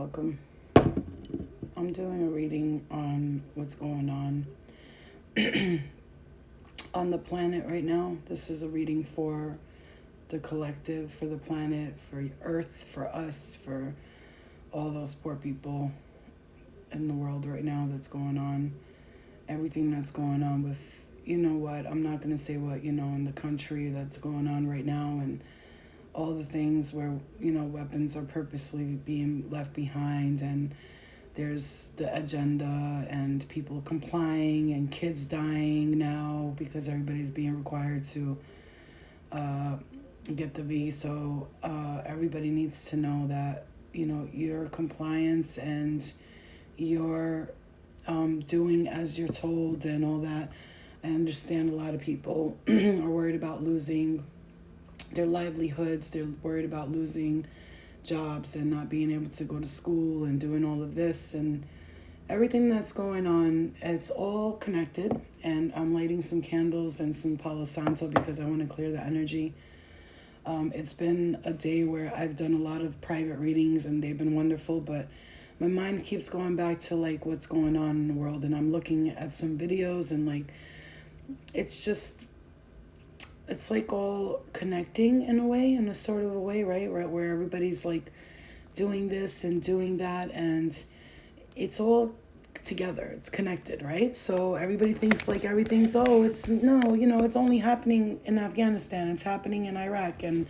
welcome. I'm doing a reading on what's going on the planet right now. This is a reading for the collective, for the planet, for Earth, for us, for all those poor people in the world right now that's going on. Everything that's going on with, I'm not going to say what, in the country that's going on right now, and all the things where, weapons are purposely being left behind, and there's the agenda and people complying and kids dying now because everybody's being required to get the V. So everybody needs to know that, your compliance and your doing as you're told and all that. I understand a lot of people are worried about losing their livelihoods. They're worried about losing jobs and not being able to go to school and doing all of this and everything that's going on. It's all connected, and I'm lighting some candles and some Palo Santo because I want to clear the energy. It's been a day where I've done a lot of private readings and they've been wonderful, but my mind keeps going back to like what's going on in the world, and I'm looking at some videos and like it's like all connecting in a way, in a sort of a way, right? Where everybody's like doing this and doing that, and it's all together. It's connected, right? So everybody thinks like everything's, it's only happening in Afghanistan. It's happening in Iraq, and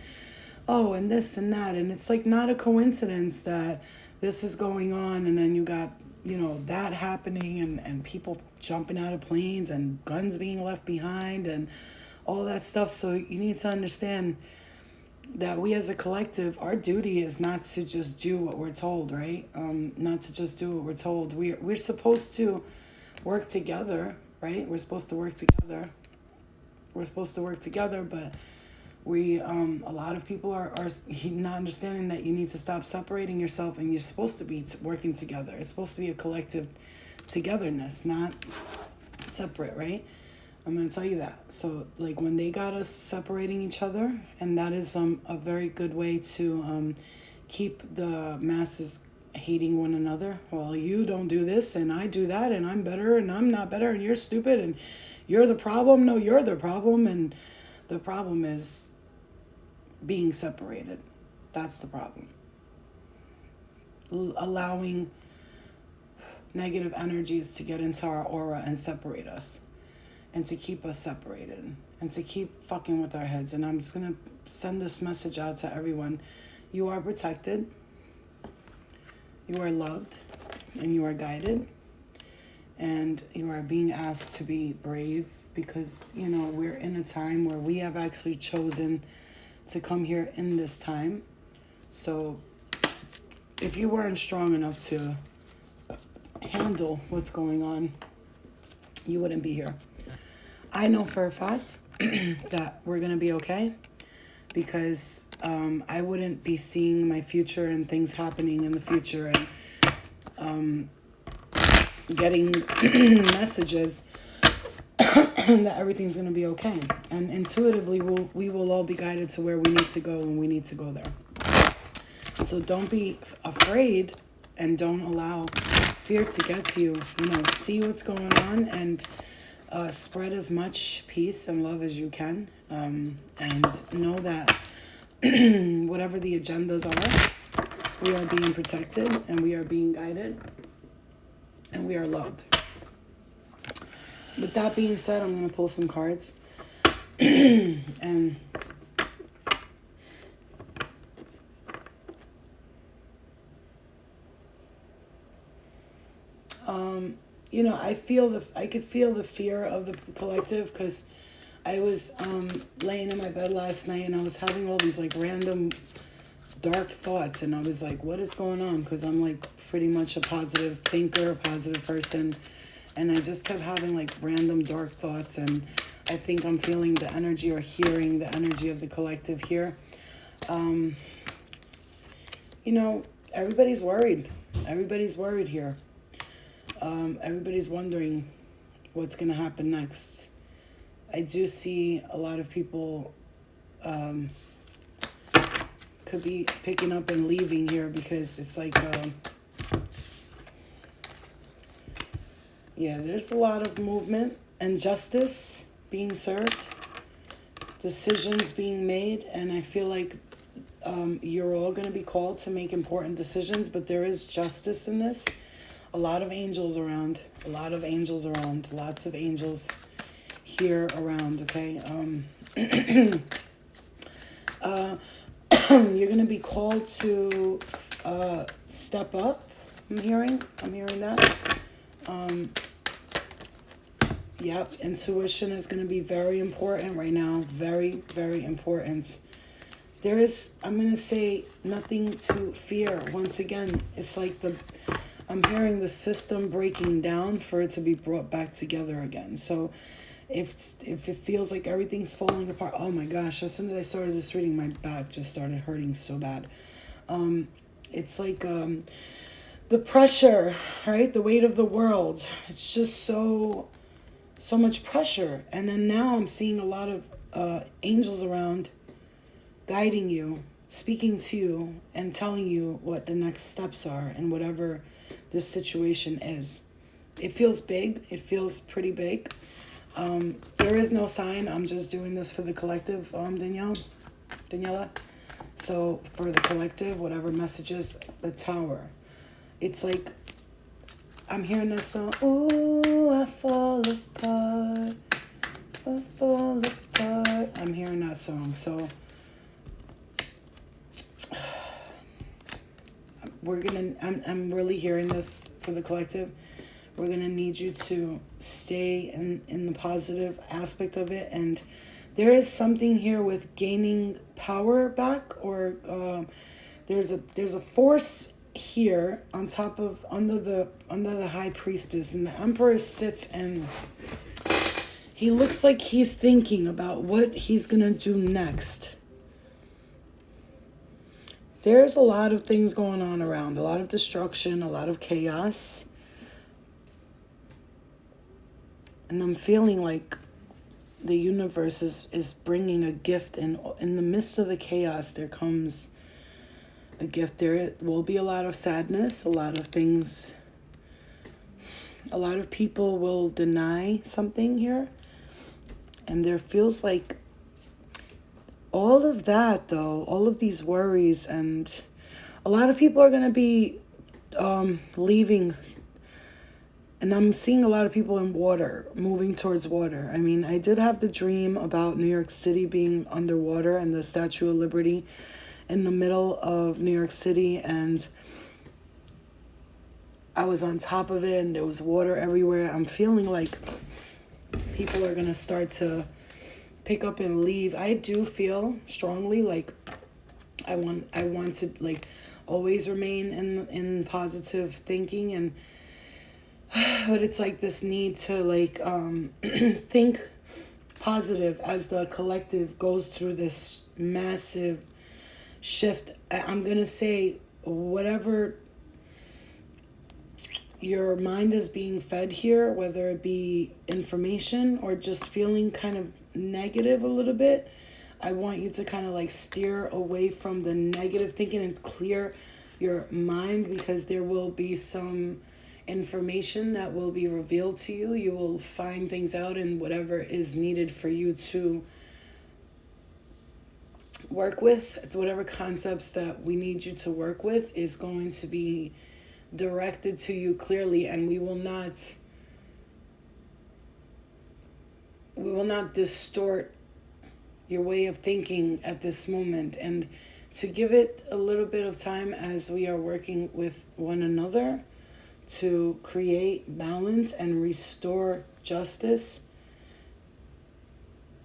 and this and that. And it's like not a coincidence that this is going on, and then you got, that happening, and people jumping out of planes and guns being left behind and all that stuff. So you need to understand that we as a collective, our duty is not to just do what we're told, right? Not to just do what we're told. We're supposed to work together, right? We're supposed to work together. But we, a lot of people are not understanding that you need to stop separating yourself, and you're supposed to be working together. It's supposed to be a collective togetherness, not separate, right? I'm going to tell you that. So, like, when they got us separating each other, and that is a very good way to keep the masses hating one another. Well, you don't do this, and I do that, and I'm better, and I'm not better, and you're stupid, and you're the problem. No, you're the problem, and the problem is being separated. That's the problem. Allowing negative energies to get into our aura and separate us, and to keep us separated, and to keep fucking with our heads. And I'm just going to send this message out to everyone. You are protected, you are loved, and you are guided, and you are being asked to be brave, because, we're in a time where we have actually chosen to come here in this time. So if you weren't strong enough to handle what's going on, you wouldn't be here. I know for a fact that we're going to be okay, because I wouldn't be seeing my future and things happening in the future and getting messages that everything's going to be okay. And intuitively, we will all be guided to where we need to go, and we need to go there. So don't be afraid, and don't allow fear to get to you. See what's going on, and spread as much peace and love as you can, and know that whatever the agendas are, we are being protected, and we are being guided, and we are loved. With that being said, I'm going to pull some cards. And I could feel the fear of the collective, because I was laying in my bed last night, and I was having all these like random dark thoughts, and I was like, what is going on? Because I'm like pretty much a positive thinker, a positive person, and I just kept having like random dark thoughts, and I think I'm feeling the energy, or hearing the energy of the collective here. Everybody's worried. Everybody's worried here. Everybody's wondering what's going to happen next. I do see a lot of people could be picking up and leaving here, because it's like Yeah, there's a lot of movement and justice being served, decisions being made, and I feel like you're all going to be called to make important decisions, but there is justice in this. A lot of angels around, a lot of angels around, lots of angels here around, okay? You're going to be called to step up, I'm hearing that. Yep, intuition is going to be very important right now. Very, very important. There is, I'm going to say, nothing to fear. Once again, it's like I'm hearing the system breaking down for it to be brought back together again. So if it feels like everything's falling apart, oh my gosh, as soon as I started this reading, my back just started hurting so bad. It's like the pressure, right? The weight of the world. It's just so much pressure. And then now I'm seeing a lot of angels around guiding you, speaking to you, and telling you what the next steps are and whatever this situation is. It feels big. It feels pretty big. There is no sign. I'm just doing this for the collective, Daniela. So for the collective, whatever messages, the Tower. It's like, I'm hearing this song, ooh, I fall apart, I fall apart. I'm hearing that song. So I'm really hearing this for the collective. We're going to need you to stay in the positive aspect of it. And there is something here with gaining power back, or there's a force here on top of, under the high priestess, and the emperor sits and he looks like he's thinking about what he's going to do next. There's a lot of things going on around, a lot of destruction, a lot of chaos. And I'm feeling like the universe is bringing a gift, and in the midst of the chaos, there comes a gift. There will be a lot of sadness, a lot of things. A lot of people will deny something here. And there feels like all of that, though, all of these worries, and a lot of people are going to be leaving. And I'm seeing a lot of people in water, moving towards water. I mean, I did have the dream about New York City being underwater and the Statue of Liberty in the middle of New York City. And I was on top of it and there was water everywhere. I'm feeling like people are going to start to pick up and leave. I do feel strongly like I want to like always remain in positive thinking, and but it's like this need to like think positive as the collective goes through this massive shift. I'm gonna say whatever your mind is being fed here, whether it be information or just feeling kind of negative a little bit, I want you to kind of like steer away from the negative thinking and clear your mind, because there will be some information that will be revealed to you. You will find things out, and whatever is needed for you to work with, whatever concepts that we need you to work with, is going to be directed to you clearly, and we will not distort your way of thinking at this moment. And to give it a little bit of time as we are working with one another to create balance and restore justice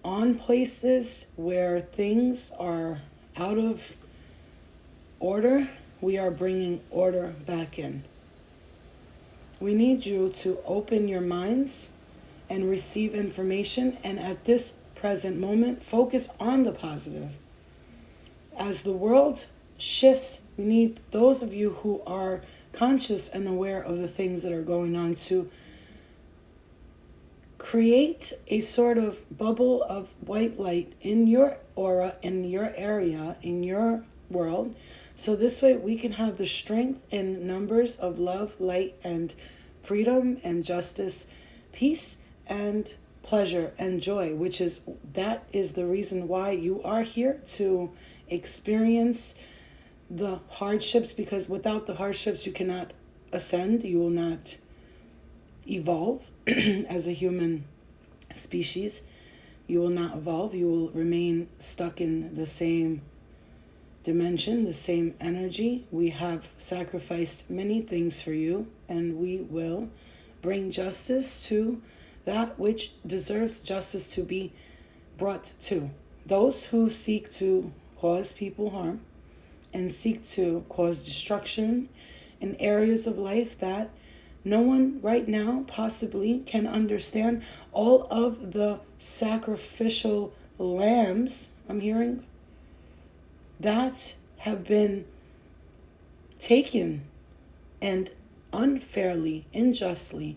on places where things are out of order. We are bringing order back in. We need you to open your minds and receive information, and at this present moment, focus on the positive. As the world shifts, we need those of you who are conscious and aware of the things that are going on to create a sort of bubble of white light in your aura, in your area, in your world, So this way we can have the strength in numbers of love, light, and freedom and justice, peace and pleasure and joy, that is the reason why you are here, to experience the hardships, because without the hardships you cannot ascend, you will not evolve as a human species. You will not evolve, you will remain stuck in the same dimension, the same energy. We have sacrificed many things for you, and we will bring justice to that which deserves justice to be brought to. Those who seek to cause people harm and seek to cause destruction in areas of life that no one right now possibly can understand. All of the sacrificial lambs, I'm hearing, that have been taken and unfairly, unjustly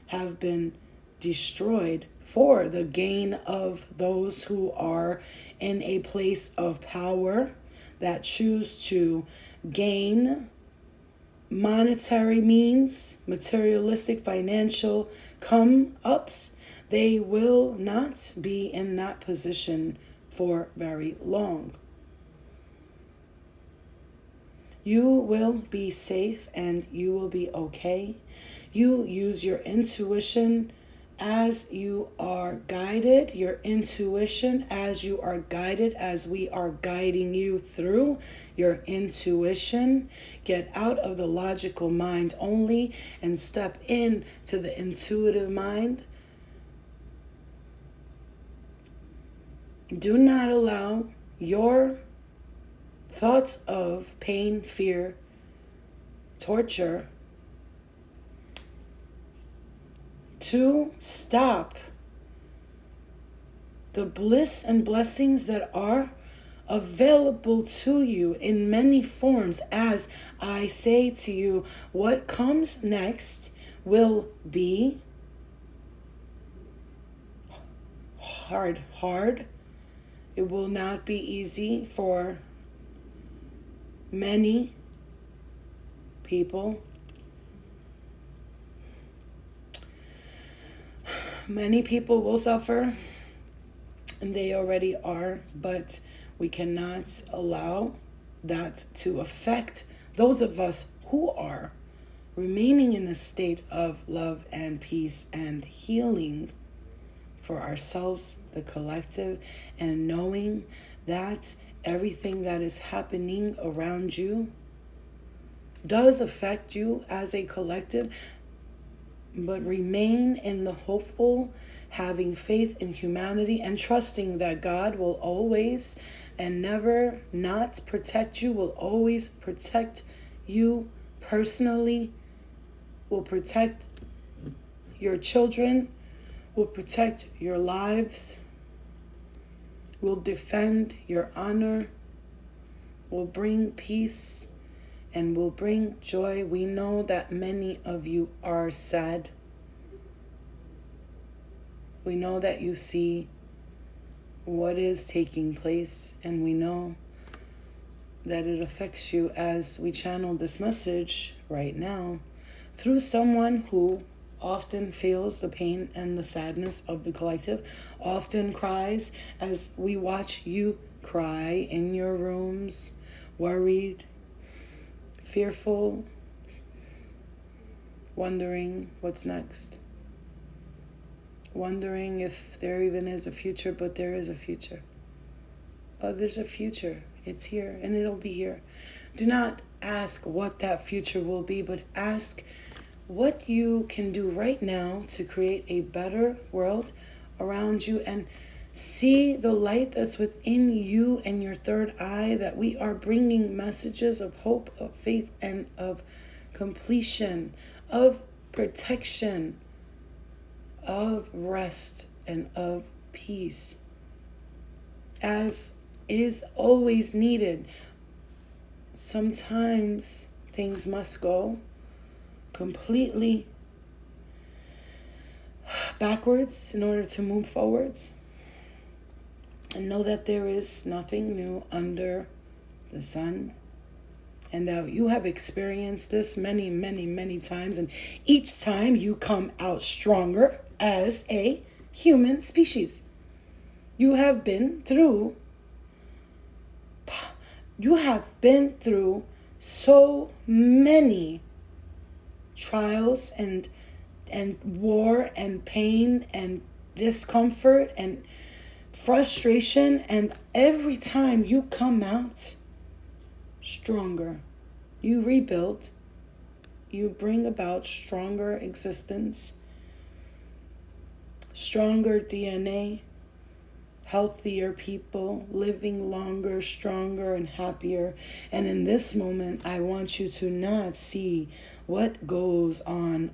have been destroyed for the gain of those who are in a place of power, that choose to gain monetary means, materialistic, financial come-ups. They will not be in that position for very long. You will be safe and you will be okay. You use your intuition as you are guided, your intuition as you are guided, as we are guiding you through your intuition. Get out of the logical mind only and step in to the intuitive mind. Do not allow your thoughts of pain, fear, torture to stop the bliss and blessings that are available to you in many forms. As I say to you, what comes next will be hard. It will not be easy for many people. Many people will suffer, and they already are, but we cannot allow that to affect those of us who are remaining in a state of love and peace and healing for ourselves, the collective, and knowing that everything that is happening around you does affect you as a collective. But remain in the hopeful, having faith in humanity, and trusting that God will always and never not protect you, will always protect you personally, will protect your children, will protect your lives, will defend your honor, will bring peace, and will bring joy. We know that many of you are sad. We know that you see what is taking place, and we know that it affects you as we channel this message right now through someone who often feels the pain and the sadness of the collective, often cries as we watch you cry in your rooms, worried, fearful, wondering what's next, wondering if there even is a future, but there is a future. Oh, there's a future. It's here, and it'll be here. Do not ask what that future will be, but ask what you can do right now to create a better world around you, and see the light that's within you and your third eye, that we are bringing messages of hope, of faith, and of completion, of protection, of rest, and of peace, as is always needed. Sometimes things must go completely backwards in order to move forwards. And know that there is nothing new under the sun. and that you have experienced this many, many, many times. And each time you come out stronger as a human species. You have been through so many trials and war and pain and discomfort and frustration, and every time you come out stronger, you rebuild, you bring about stronger existence, stronger DNA, healthier people, living longer, stronger, and happier. And in this moment, I want you to not see what goes on.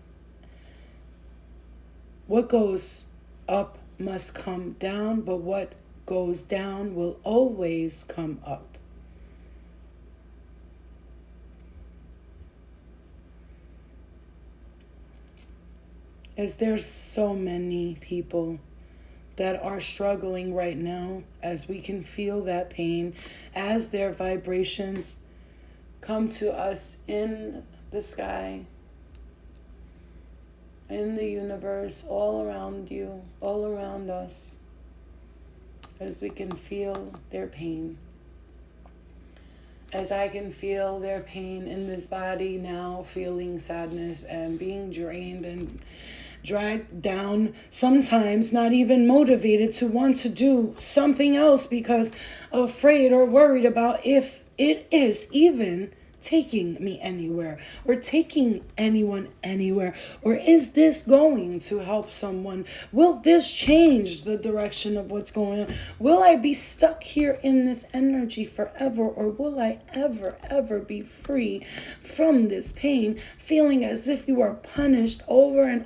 What goes up must come down, but what goes down will always come up. As there's so many people that are struggling right now, as we can feel that pain, as their vibrations come to us in the sky, in the universe, all around you, all around us, as we can feel their pain. As I can feel their pain in this body now, feeling sadness and being drained and dragged down, sometimes not even motivated to want to do something else because afraid or worried about if it is even taking me anywhere or taking anyone anywhere, or is this going to help someone? Will this change the direction of what's going on? Will I be stuck here in this energy forever, or will I ever be free from this pain, feeling as if you are punished over and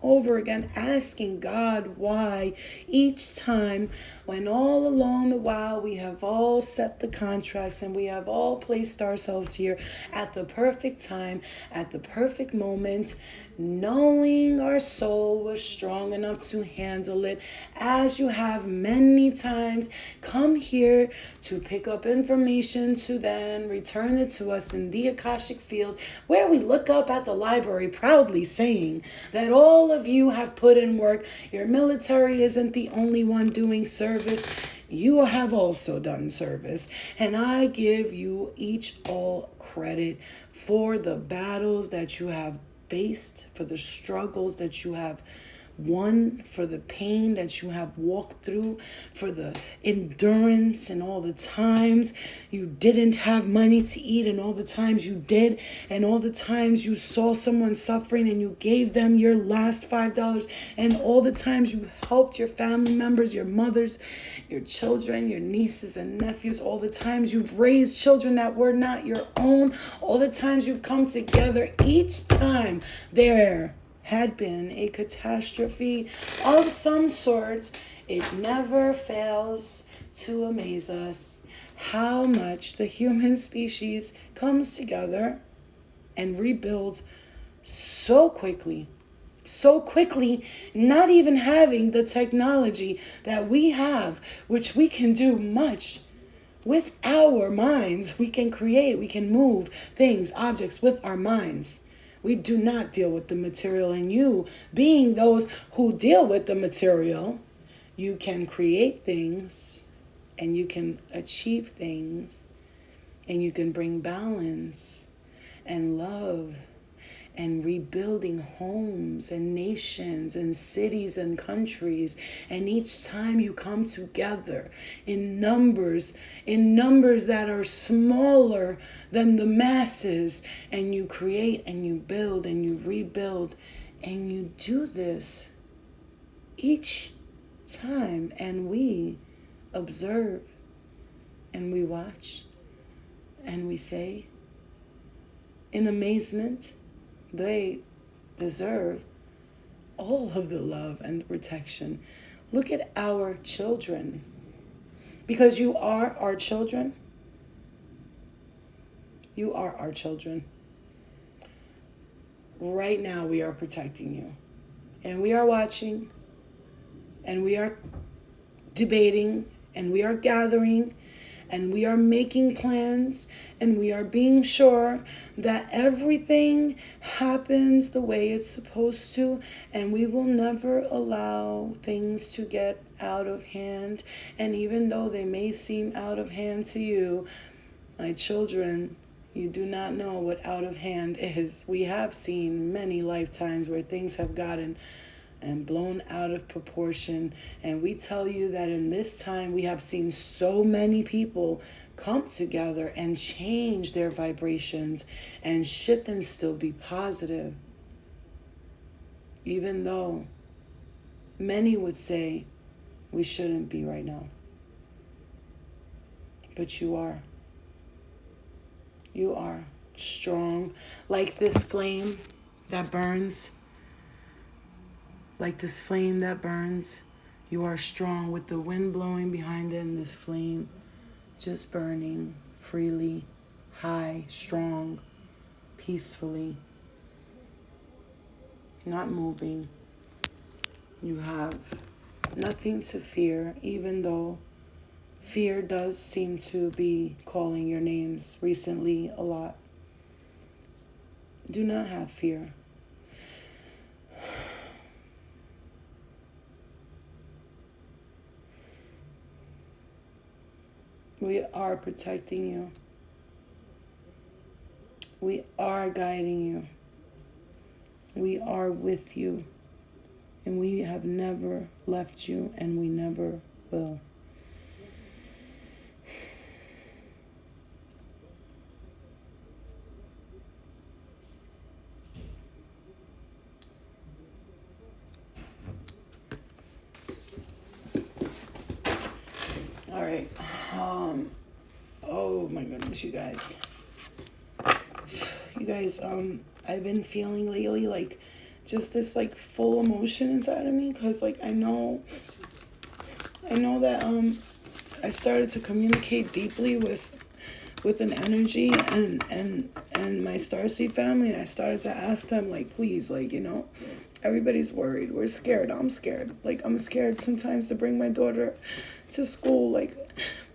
over again, asking God why each time, when all along the while we have all set the contracts and we have all placed ourselves here at the perfect time, at the perfect moment, knowing our soul was strong enough to handle it, as you have many times come here to pick up information to then return it to us in the Akashic field, where we look up at the library proudly saying that all of you have put in work. Your military isn't the only one doing service. You have also done service, and I give you each all credit for the battles that you have faced, for the struggles that you have won, for the pain that you have walked through, for the endurance and all the times you didn't have money to eat and all the times you did, and all the times you saw someone suffering and you gave them your last $5, and all the times you helped your family members, your mothers, your children, your nieces and nephews, all the times you've raised children that were not your own, all the times you've come together. Each time there had been a catastrophe of some sort, it never fails to amaze us how much the human species comes together and rebuilds so quickly, not even having the technology that we have, which we can do much with our minds. We can create, we can move things, objects with our minds. We do not deal with the material, and you, being those who deal with the material, you can create things and you can achieve things and you can bring balance and love and rebuilding homes and nations and cities and countries. And each time you come together in numbers that are smaller than the masses, and you create and you build and you rebuild, and you do this each time, and we observe and we watch and we say in amazement, they deserve all of the love and protection. Look at our children. Because you are our children. You are our children. Right now we are protecting you. And we are watching. And we are debating. And we are gathering. And we are making plans, and we are being sure that everything happens the way it's supposed to, and we will never allow things to get out of hand. And even though they may seem out of hand to you, my children, you do not know what out of hand is. We have seen many lifetimes where things have gotten and blown out of proportion. And we tell you that in this time, we have seen so many people come together and change their vibrations and shit and still be positive. Even though many would say we shouldn't be right now. But you are. You are strong, like this flame that burns. Like this flame that burns, you are strong with the wind blowing behind it and this flame just burning freely, high, strong, peacefully, not moving. You have nothing to fear, even though fear does seem to be calling your names recently a lot. Do not have fear. We are protecting you. We are guiding you. We are with you. And we have never left you, and we never will. All right. Oh my goodness, you guys. I've been feeling lately like just this like full emotion inside of me, because like I know that I started to communicate deeply with an energy and my starseed family, and I started to ask them, like, please, like, everybody's worried. We're scared. I'm scared. Like, I'm scared sometimes to bring my daughter to school. Like,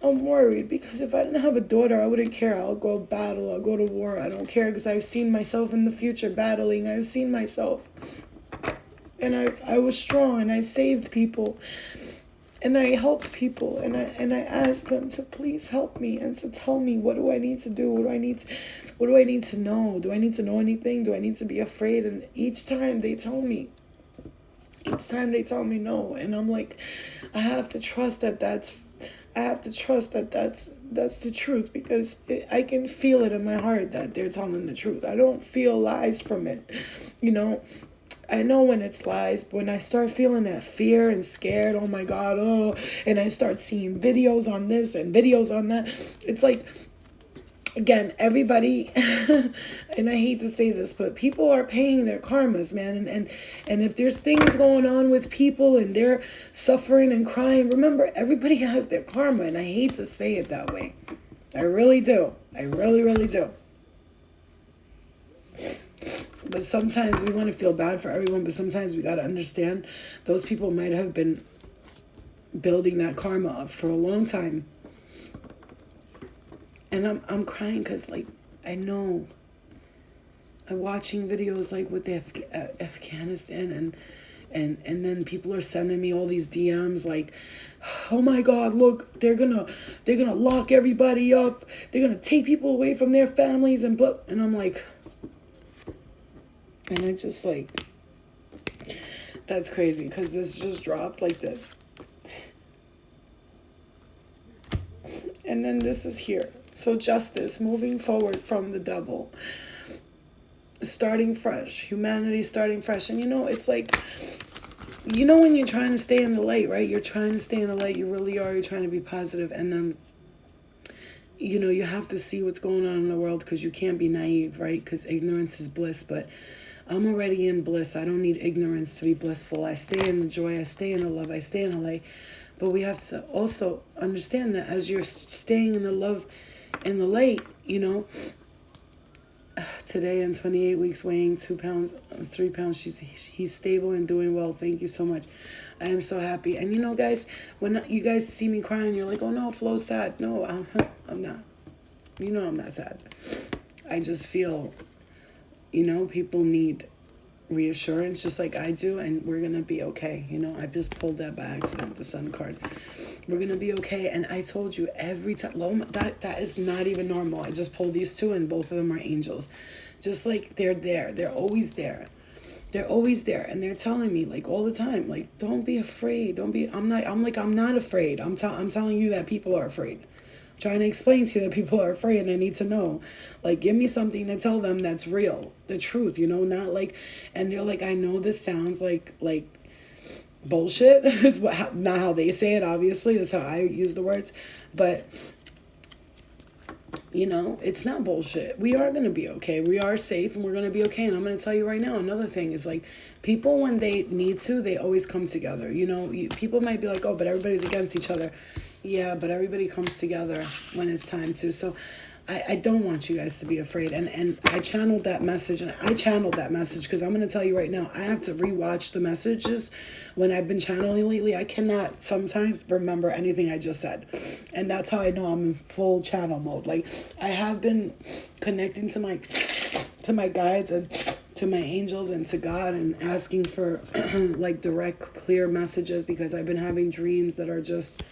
I'm worried because if I didn't have a daughter, I wouldn't care. I'll go battle. I'll go to war. I don't care, because I've seen myself in the future battling. I've seen myself. And I was strong, and I saved people. And I helped people, and I asked them to please help me and to tell me, what do I need to do? What do I need to know? Do I need to know anything? Do I need to be afraid? And each time they tell me no. And I'm like, I have to trust that that's the truth, because I can feel it in my heart that they're telling the truth. I don't feel lies from it, I know when it's lies, but when I start feeling that fear and scared, oh my God, and I start seeing videos on this and videos on that, it's like, again, everybody, and I hate to say this, but people are paying their karmas, man, and if there's things going on with people and they're suffering and crying, remember, everybody has their karma, and I hate to say it that way. I really do. I really, really do. But sometimes we want to feel bad for everyone, but sometimes we got to understand those people might have been building that karma up for a long time. And I'm crying because, like, I know I'm watching videos like with the Afghanistan, and then people are sending me all these DMs like, oh my God, look, they're gonna lock everybody up, they're gonna take people away from their families and blah, and I'm like, and I just like, that's crazy, because this just dropped like this. And then this is here. So justice, moving forward from the devil. Starting fresh. Humanity starting fresh. And it's like, when you're trying to stay in the light, right? You're trying to stay in the light. You really are. You're trying to be positive. And then, you have to see what's going on in the world, because you can't be naive, right? Because ignorance is bliss. But I'm already in bliss. I don't need ignorance to be blissful. I stay in the joy. I stay in the love. I stay in the light. But we have to also understand that as you're staying in the love and the light, today and 28 weeks, weighing 2 pounds, 3 pounds. He's stable and doing well. Thank you so much. I am so happy. And you know, guys, when you guys see me crying, you're like, oh no, Flo's sad. No, I'm not. You know I'm not sad. I just feel, you know, people need reassurance just like I do, and we're gonna be okay. You know, I just pulled that by accident, the sun card. We're gonna be okay. And I told you every time, that is not even normal. I just pulled these two and both of them are angels. Just like they're there. They're always there. They're always there, and they're telling me like all the time, like, don't be afraid. I'm not afraid. I'm telling you that people are afraid. I'm trying to explain to you that people are afraid, and I need to know. Like, give me something to tell them that's real, the truth, you know, not like. And they're like, I know this sounds like bullshit. Is not how they say it. Obviously, that's how I use the words, but. You know, it's not bullshit. We are going to be okay. We are safe and we're going to be okay. And I'm going to tell you right now, another thing is like people, when they need to, they always come together. You know, people might be like, oh, but everybody's against each other. Yeah, but everybody comes together when it's time to. So I don't want you guys to be afraid. And I channeled that message. And I channeled that message because I'm going to tell you right now, I have to rewatch the messages when I've been channeling lately. I cannot sometimes remember anything I just said. And that's how I know I'm in full channel mode. Like, I have been connecting to my guides and to my angels and to God and asking for like direct, clear messages because I've been having dreams that are just...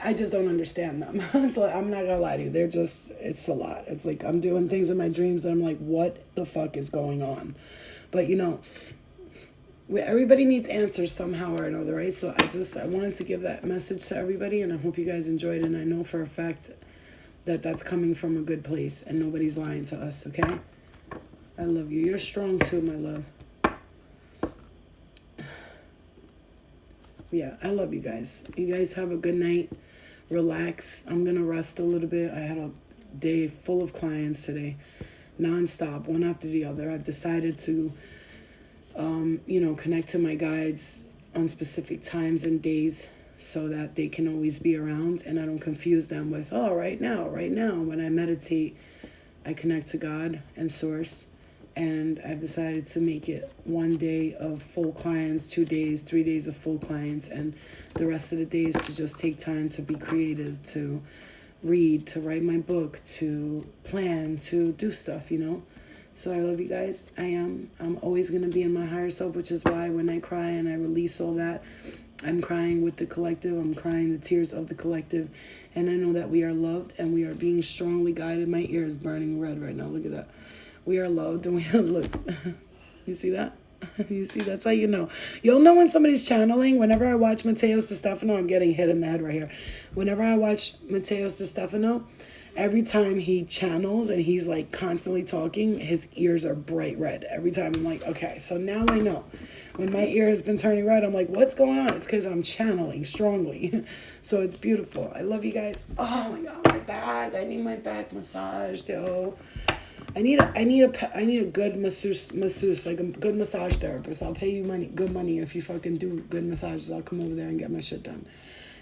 I just don't understand them. So I'm not gonna lie to you. It's a lot. It's like I'm doing things in my dreams that I'm like, what the fuck is going on? But you know, everybody needs answers somehow or another, right? So I wanted to give that message to everybody, and I hope you guys enjoyed it. And I know for a fact that that's coming from a good place and nobody's lying to us, okay? I love you. You're strong too, my love. Yeah, I love you guys. You guys have a good night. Relax. I'm going to rest a little bit. I had a day full of clients today, nonstop, one after the other. I've decided to, you know, connect to my guides on specific times and days so that they can always be around and I don't confuse them with, oh, right now. When I meditate, I connect to God and Source. And I've decided to make it 1 day of full clients, 2 days, 3 days of full clients, and the rest of the days to just take time to be creative, to read, to write my book, to plan, to do stuff, you know? So I love you guys. I'm always going to be in my higher self, which is why when I cry and I release all that, I'm crying with the collective. I'm crying the tears of the collective. And I know that we are loved and we are being strongly guided. My ear is burning red right now. Look at that. We are loved and we are, look, you see that? You see, that's how you know. You'll know when somebody's channeling. Whenever I watch Mateos De Stefano, I'm getting hit in the head right here. Whenever I watch Mateos De Stefano, every time he channels and he's like constantly talking, his ears are bright red. Every time I'm like, okay, so now I know. When my ear has been turning red, I'm like, what's going on? It's because I'm channeling strongly. So it's beautiful. I love you guys. Oh my God, my back. I need my back massaged, yo. I need a good masseuse, like a good massage therapist. I'll pay you good money if you fucking do good massages. I'll come over there and get my shit done.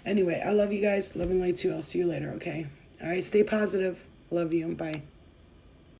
Anyway, I love you guys. Love and light to you. I'll see you later, okay? All right, stay positive. Love you. Bye.